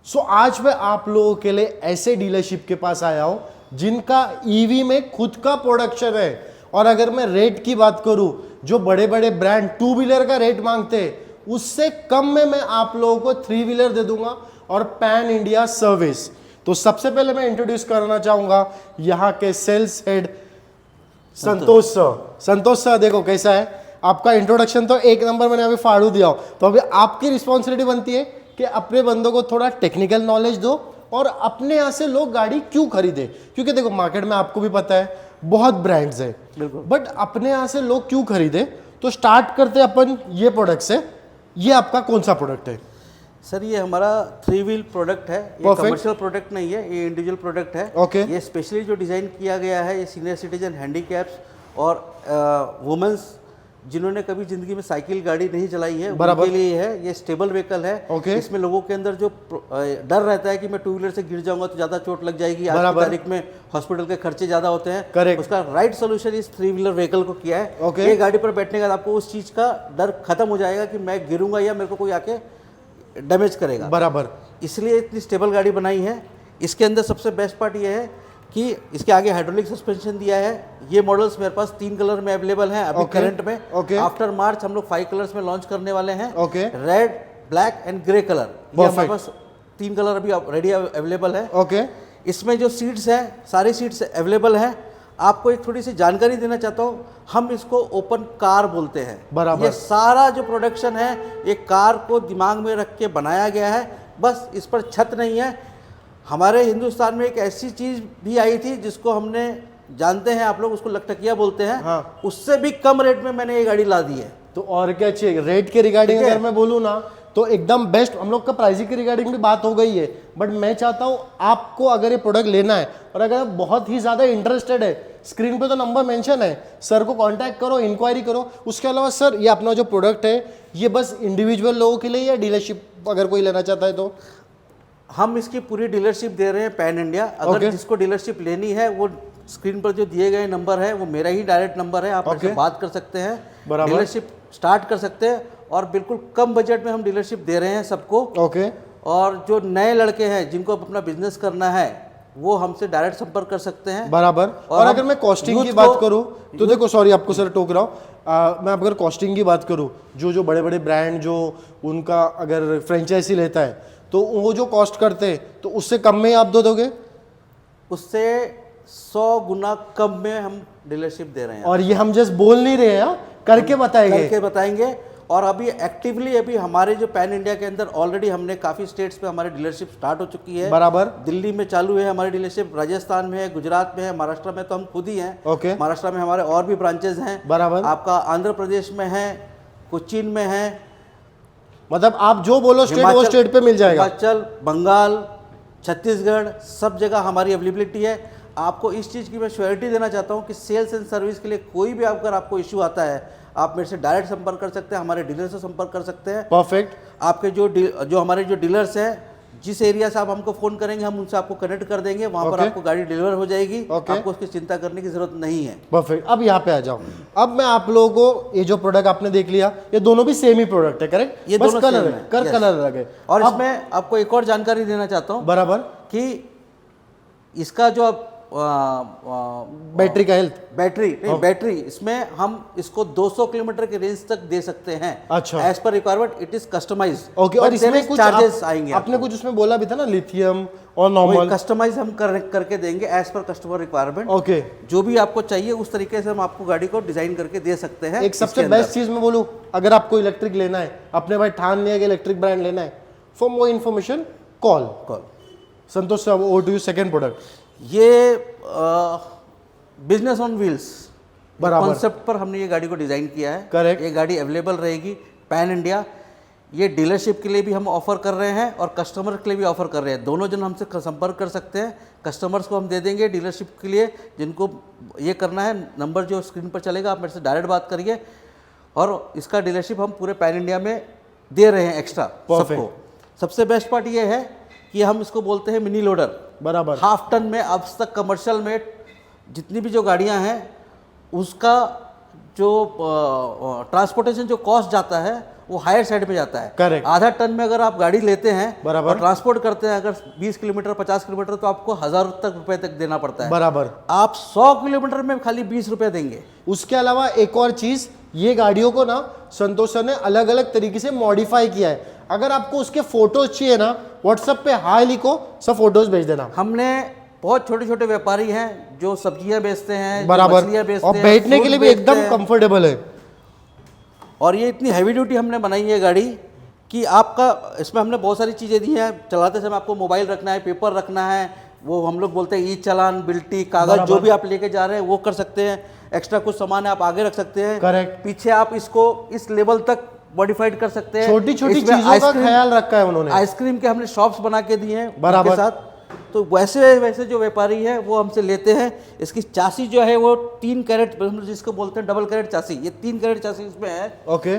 सो आज मैं आप लोगों के लिए ऐसे डीलरशिप के पास आया हूं जिनका ईवी में खुद का प्रोडक्शन है। और अगर मैं रेट की बात करूं, जो बड़े बड़े ब्रांड टू व्हीलर का रेट मांगते हैं उससे कम में मैं आप लोगों को थ्री व्हीलर दे दूंगा और पैन इंडिया सर्विस। तो सबसे पहले मैं इंट्रोड्यूस करना चाहूंगा यहाँ के सेल्स हेड संतोष सर। संतोष सर देखो कैसा है आपका इंट्रोडक्शन, तो एक नंबर मैंने अभी फाड़ू दिया हो। तो अभी आपकी रिस्पॉन्सिबिलिटी बनती है कि अपने बंदों को थोड़ा टेक्निकल नॉलेज दो और अपने यहाँ से लोग गाड़ी क्यों खरीदे, क्योंकि देखो मार्केट में आपको भी पता है बहुत ब्रांड्स है, बट अपने यहाँ से लोग क्यों खरीदे। तो स्टार्ट करते अपन ये प्रोडक्ट से। ये आपका कौन सा प्रोडक्ट है सर? ये हमारा थ्री व्हील प्रोडक्ट है, ये कमर्शियल प्रोडक्ट नहीं है, ये इंडिविजुअल प्रोडक्ट है। ओके। ये स्पेशली जो डिज़ाइन किया गया है ये सीनियर सिटीजन, हैंडीकैप्स और वुमेंस जिन्होंने कभी जिंदगी में साइकिल गाड़ी नहीं चलाई है उनके लिए है। ये स्टेबल व्हीकल है। ओके। इसमें लोगों के अंदर जो डर रहता है कि मैं टू व्हीलर से गिर जाऊंगा तो ज़्यादा चोट लग जाएगी, आज की तारीख में हॉस्पिटल के खर्चे ज़्यादा होते हैं। करेक्ट। उसका राइट सोल्यूशन इस थ्री व्हीलर व्हीकल को किया है। ये गाड़ी पर बैठने के बाद आपको उस चीज़ का डर खत्म हो जाएगा कि मैं गिरूंगा या मेरे को कोई आके डैमेज करेगा। बराबर। इसलिए इतनी स्टेबल गाड़ी बनाई है। इसके अंदर सबसे बेस्ट पार्ट ये है कि इसके आगे हाइड्रोलिक सस्पेंशन दिया है। ये मॉडल्स मेरे पास 3 कलर में अवेलेबल हैं अभी करंट में। आफ्टर मार्च हम लोग 5 कलर्स में लॉन्च करने वाले हैं। Red, black and grey colour, ये हमारे पास 3 कलर अभी रेडी अवेलेबल है। इसमें जो सीट्स हैं सारी सीट्स अवेलेबल हैं। आपको एक थोड़ी सी जानकारी देना चाहता हूँ, हम इसको ओपन कार बोलते हैं। बराबर। ये सारा जो प्रोडक्शन है ये कार को दिमाग में रख के बनाया गया है, बस इस पर छत नहीं है। हमारे हिंदुस्तान में एक ऐसी चीज़ भी आई थी जिसको हमने जानते हैं आप लोग, उसको लकटकिया बोलते हैं। हाँ। उससे भी कम रेट में मैंने ये गाड़ी ला दी है। तो और क्या चाहिए। रेट के रिगार्डिंग अगर मैं बोलूँ ना तो एकदम बेस्ट। हम लोग का प्राइसिंग के रिगार्डिंग भी बात हो गई है, बट मैं चाहता हूँ आपको अगर ये प्रोडक्ट लेना है और अगर आप बहुत ही ज़्यादा इंटरेस्टेड है, स्क्रीन पे तो नंबर मेंशन है, सर को कांटेक्ट करो, इंक्वायरी करो। उसके अलावा सर ये अपना जो प्रोडक्ट है ये बस इंडिविजुअल लोगों के लिए या डीलरशिप अगर कोई लेना चाहता है तो? हम इसकी पूरी डीलरशिप दे रहे हैं पैन इंडिया। अगर जिसको डीलरशिप लेनी है वो स्क्रीन पर जो दिए गए नंबर है वो मेरा ही डायरेक्ट नंबर है, आप उससे बात कर सकते हैं, डीलरशिप स्टार्ट कर सकते हैं। और बिल्कुल कम बजट में हम डीलरशिप दे रहे हैं सबको। और जो नए लड़के हैं जिनको अपना बिजनेस करना है वो हमसे डायरेक्ट संपर्क कर सकते हैं। बराबर। और अगर मैं कॉस्टिंग की बात करूं तो देखो, सॉरी आपको सर टोक रहा हूं, मैं अगर कॉस्टिंग की बात करूं, जो बड़े बड़े ब्रांड जो उनका अगर फ्रेंचाइजी लेता है तो वो जो कॉस्ट करते हैं तो उससे कम में आप दो दोगे? उससे 100 गुना कम में हम डीलरशिप दे रहे हैं। और ये हम जस्ट बोल नहीं रहे हैं, करके बताएंगे। और अभी एक्टिवली अभी हमारे जो पैन इंडिया के अंदर ऑलरेडी हमने काफ़ी स्टेट्स पे हमारी डीलरशिप स्टार्ट हो चुकी है। बराबर। दिल्ली में चालू है हमारी डीलरशिप, राजस्थान में है, गुजरात में है, महाराष्ट्र में तो हम खुद ही हैं। महाराष्ट्र में हमारे और भी ब्रांचेज हैं। बराबर। आपका आंध्र प्रदेश में है, कोचीन में है, मतलब आप जो बोलो स्टेट वो स्टेट पे मिल जाएगा। हिमाचल, बंगाल, छत्तीसगढ़, सब जगह हमारी अवेलेबिलिटी है। आपको इस चीज़ की मैं श्योरिटी देना चाहता हूँ कि सेल्स एंड सर्विस के लिए कोई भी अगर आपको इशू आता है आप मेरे से डायरेक्ट संपर्क कर सकते हैं, हमारे डीलर से संपर्क कर सकते हैं। परफेक्ट। आपके जो हमारे जो डीलर्स हैं, जिस एरिया से आप हमको फ़ोन करेंगे हम उनसे आपको कनेक्ट कर देंगे, वहाँ पर आपको गाड़ी डिलीवर हो जाएगी। आपको उसकी चिंता करने की जरूरत नहीं है। परफेक्ट। अब यहाँ पे आ जाओ। अब मैं आप लोगों को ये जो प्रोडक्ट आपने देख लिया, ये दोनों भी सेम ही प्रोडक्ट है, करेक्ट? ये दोनों कलर है, कलर अलग है। और इसमें आपको एक और जानकारी देना चाहता हूँ। बराबर। कि इसका जो बैटरी का हेल्थ, बैटरी इसमें हम इसको 200 किलोमीटर के रेंज तक दे सकते हैं। अच्छा। एज पर requirement it is customise. Okay. और इसमें कुछ चार्जेस आएंगे। आपने कुछ उसमें बोला भी था ना, लिथियम और नॉर्मल कस्टमाइज हम करके देंगे as per customer requirement. Okay. जो भी आपको चाहिए उस तरीके से हम आपको गाड़ी को डिजाइन करके दे सकते हैं। एक सबसे बेस्ट चीज मैं बोलूं, अगर आपको इलेक्ट्रिक लेना है, अपने भाई ठान लिया कि इलेक्ट्रिक ब्रांड लेना है, for more information call. Santosh साहब, over to you second product. ये बिजनेस ऑन व्हील्स कॉन्सेप्ट पर हमने ये गाड़ी को डिज़ाइन किया है। करेक्ट। ये गाड़ी अवेलेबल रहेगी पैन इंडिया। ये डीलरशिप के लिए भी हम ऑफर कर रहे हैं और कस्टमर के लिए भी ऑफर कर रहे हैं। दोनों जन हमसे संपर्क कर सकते हैं। कस्टमर्स को हम दे देंगे डीलरशिप के लिए, जिनको ये करना है नंबर जो स्क्रीन पर चलेगा, आप मेरे से डायरेक्ट बात करिए। और इसका डीलरशिप हम पूरे पैन इंडिया में दे रहे हैं एक्स्ट्रा सबको। सबसे बेस्ट पार्ट ये है कि हम इसको बोलते हैं मिनी लोडर। बराबर। हाफ टन में अब तक कमर्शियल में जितनी भी जो गाड़ियां हैं उसका जो ट्रांसपोर्टेशन जो कॉस्ट जाता है वो हायर साइड में जाता है। Correct. आधा टन में अगर आप गाड़ी लेते हैं बराबर। और ट्रांसपोर्ट करते हैं अगर 20 किलोमीटर 50 किलोमीटर तो आपको 1000 रुपए तक देना पड़ता है। बराबर। आप 100 किलोमीटर में खाली 20 रुपए देंगे। उसके अलावा एक और चीज, ये गाड़ियों को ना संतोष सर ने अलग अलग तरीके से मॉडिफाई किया है। अगर आपको उसके फोटोज चाहिए ना, व्हाट्सएप पे हाय लिखो, सब फोटोज भेज देना। हमने बहुत छोटे छोटे व्यापारी हैं जो सब्जियां बेचते हैं, जो बराबर, मछलियां बेचते और हैं, बैठने के fruit लिए भी बेचते एकदम हैं। कंफर्टेबल है। और ये इतनी हैवी ड्यूटी हमने बनाई है गाड़ी कि आपका इसमें हमने बहुत सारी चीज़ें दी हैं। चलाते समय आपको मोबाइल रखना है, पेपर रखना है, वो हम लोग बोलते हैं ई चालान, बिल्टी, कागज, जो भी आप लेके जा रहे हैं वो कर सकते हैं। एक्स्ट्रा कुछ सामान है आप आगे रख सकते हैं। करेक्ट। पीछे आप इसको इस लेवल तक मॉडिफाइड कर सकते हैं। छोटी छोटी इसमें चीजों का ख्याल रखा है उन्होंने। आइसक्रीम के हमने शॉप्स बना के दिए हैं बराबर। उनके साथ। तो वैसे वैसे जो व्यापारी है वो हमसे लेते हैं। इसकी चासी जो है वो 3 कैरेट, जिसको बोलते हैं डबल कैरेट चासी, ये 3 कैरेट चासी इसमें है। ओके।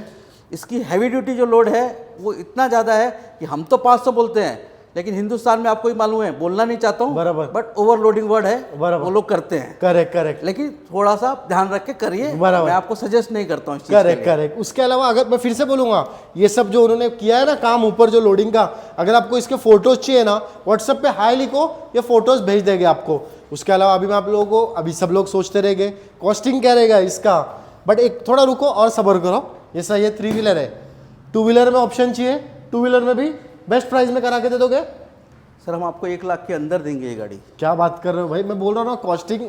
इसकी हैवी ड्यूटी जो लोड है वो इतना ज़्यादा है कि हम तो 500 बोलते हैं, लेकिन हिंदुस्तान में आपको ही मालूम है, बोलना नहीं चाहता हूँ, बराबर। बट ओवरलोडिंग वर्ड है, बराबर। वो लोग करते हैं। करेक्ट करेक्ट लेकिन थोड़ा सा ध्यान रख के करिए, बराबर। मैं आपको सजेस्ट नहीं करता हूँ इस चीज़ के करेक्ट लिए। करेक्ट। उसके अलावा अगर मैं फिर से बोलूंगा, ये सब जो उन्होंने किया है ना काम ऊपर जो लोडिंग का, अगर आपको इसके फोटोज चाहिए ना, व्हाट्सएप पे हाय लिखो, ये फोटोज भेज देंगे आपको। उसके अलावा अभी मैं आप लोगों को, अभी सब लोग सोचते रहेंगे कॉस्टिंग क्या रहेगा इसका, बट एक थोड़ा रुको और सब्र करो। ये सही है, 3 व्हीलर है। 2 व्हीलर में ऑप्शन चाहिए, 2 व्हीलर में भी बेस्ट प्राइस में करा के दे दोगे? सर हम आपको 1 लाख के अंदर देंगे ये गाड़ी। क्या बात कर रहे हो भाई, मैं बोल रहा हूँ ना कॉस्टिंग।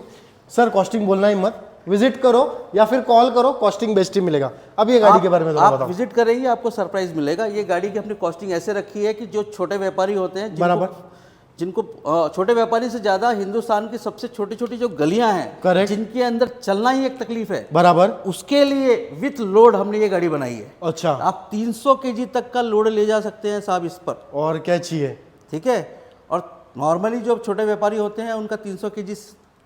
सर कॉस्टिंग बोलना ही मत, विजिट करो या फिर कॉल करो, कॉस्टिंग बेस्ट ही मिलेगा। अब ये गाड़ी के बारे में थोड़ा आप बताओ। विजिट करेंगे आपको सरप्राइज मिलेगा। ये गाड़ी की अपनी कॉस्टिंग ऐसे रखी है कि जो छोटे व्यापारी होते हैं, बराबर। जिनको छोटे व्यापारी से ज्यादा हिंदुस्तान की सबसे छोटी छोटी जो गलियां हैं, करेक्ट, जिनके अंदर चलना ही एक तकलीफ है, बराबर, उसके लिए विथ लोड हमने ये गाड़ी बनाई है। अच्छा। आप 300 केजी तक का लोड ले जा सकते हैं साहब इस पर। और क्या चाहिए? ठीक है। और नॉर्मली जो छोटे व्यापारी होते हैं उनका 300 केजी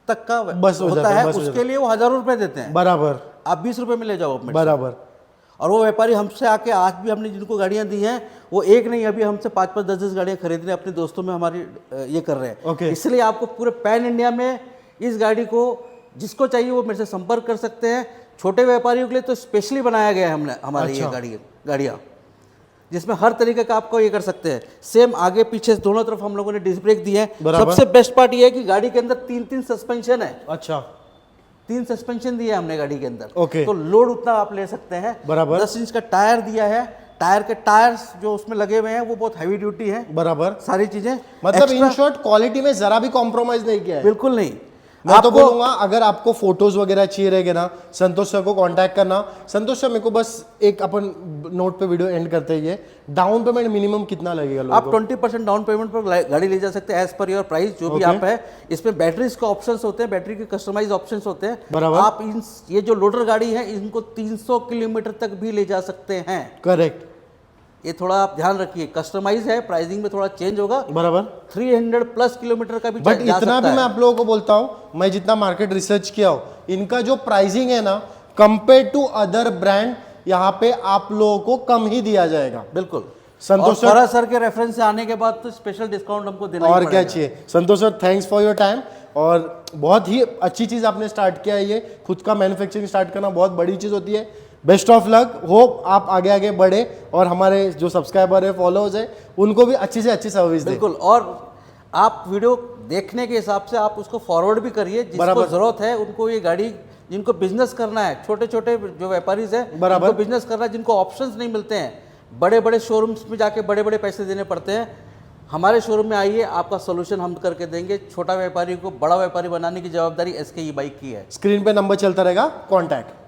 तक का बस हो होता जाता है, है, बस हो जाता उसके लिए वो 1000 रुपए देते हैं। बराबर। आप 20 रुपए में ले जाओ अपने। बराबर। और वो व्यापारी हमसे आके आज भी हमने जिनको गाड़ियां दी हैं, वो एक नहीं, अभी हमसे 5-5 10-10 गाड़ियां खरीद रहे हैं, अपने दोस्तों में हमारी ये कर रहे हैं। Okay. इसलिए आपको पूरे पैन इंडिया में इस गाड़ी को जिसको चाहिए वो मेरे से संपर्क कर सकते हैं। छोटे व्यापारियों के लिए तो स्पेशली बनाया गया है हमने हमारी अच्छा। ये गाड़ियाँ, जिसमें हर तरीके का आपको ये कर सकते हैं। सेम आगे पीछे दोनों तरफ हम लोगों ने डिस्क ब्रेक दी है। बराबर। सबसे बेस्ट पार्ट ये है कि गाड़ी के अंदर 3-3 सस्पेंशन है। अच्छा। 3 सस्पेंशन दिया है हमने गाड़ी के अंदर। ओके। तो लोड उतना आप ले सकते हैं। बराबर। 10 इंच का टायर दिया है। टायर के टायर्स जो उसमें लगे हुए हैं वो बहुत हैवी ड्यूटी है। बराबर। सारी चीजें मतलब extra- इन शॉर्ट क्वालिटी में जरा भी कॉम्प्रोमाइज नहीं किया है। बिल्कुल नहीं। मैं तो बोलूंगा अगर आपको फोटोज वगैरह चाहिए रहेगा ना, संतोष सर को कांटेक्ट करना। संतोष सर, मेरे को बस एक अपन नोट पे वीडियो एंड करते हैं, डाउन पेमेंट मिनिमम कितना लगेगा लोगों आप को? 20% डाउन पेमेंट पर गाड़ी ले जा सकते हैं एज पर योर प्राइस जो भी Okay. आप है। इसमें बैटरीज के ऑप्शंस होते हैं, बैटरी के कस्टमाइज ऑप्शंस होते हैं। बराबर। आप ये जो लोडर गाड़ी है इनको 300 किलोमीटर तक भी ले जा सकते हैं। करेक्ट। ये थोड़ा आप ध्यान रखिए, कस्टमाइज है, प्राइसिंग में थोड़ा चेंज होगा। बराबर। 300 प्लस किलोमीटर का भी बट जा इतना भी सकता मैं है। आप लोगों को बोलता हूँ, मैं जितना मार्केट रिसर्च किया हूँ, इनका जो प्राइसिंग है ना, कंपेयर टू अदर ब्रांड, यहाँ पे आप लोगों को कम ही दिया जाएगा। बिल्कुल। संतोष सर, फराज सर के रेफरेंस से आने के बाद तो स्पेशल डिस्काउंट हमको देना ही और क्या पड़ेगा। चाहिए। Santosh sir, thanks for your time. और बहुत ही अच्छी चीज़ आपने स्टार्ट किया है, ये खुद का मैन्युफैक्चरिंग स्टार्ट करना बहुत बड़ी चीज़ होती है। बेस्ट ऑफ लक, होप आप आगे आगे बढ़े और हमारे जो सब्सक्राइबर है, फॉलोअर्स है, उनको भी अच्छी से अच्छी सर्विस दें। बिल्कुल। और आप वीडियो देखने के हिसाब से आप उसको फॉरवर्ड भी करिए, जिसको बराबर। जरूरत है उनको ये गाड़ी, जिनको बिजनेस करना है, छोटे छोटे जो व्यापारी है, बराबर। जिनको बिजनेस करना है, जिनको ऑप्शंस नहीं मिलते हैं, बड़े बड़े शोरूम्स में जाके बड़े बड़े पैसे देने पड़ते हैं, हमारे शोरूम में आइए, आपका सोल्यूशन हम करके देंगे। छोटा व्यापारी को बड़ा व्यापारी बनाने की जवाबदारी SK E बाइक की है। स्क्रीन पे नंबर चलता रहेगा, कॉन्टैक्ट।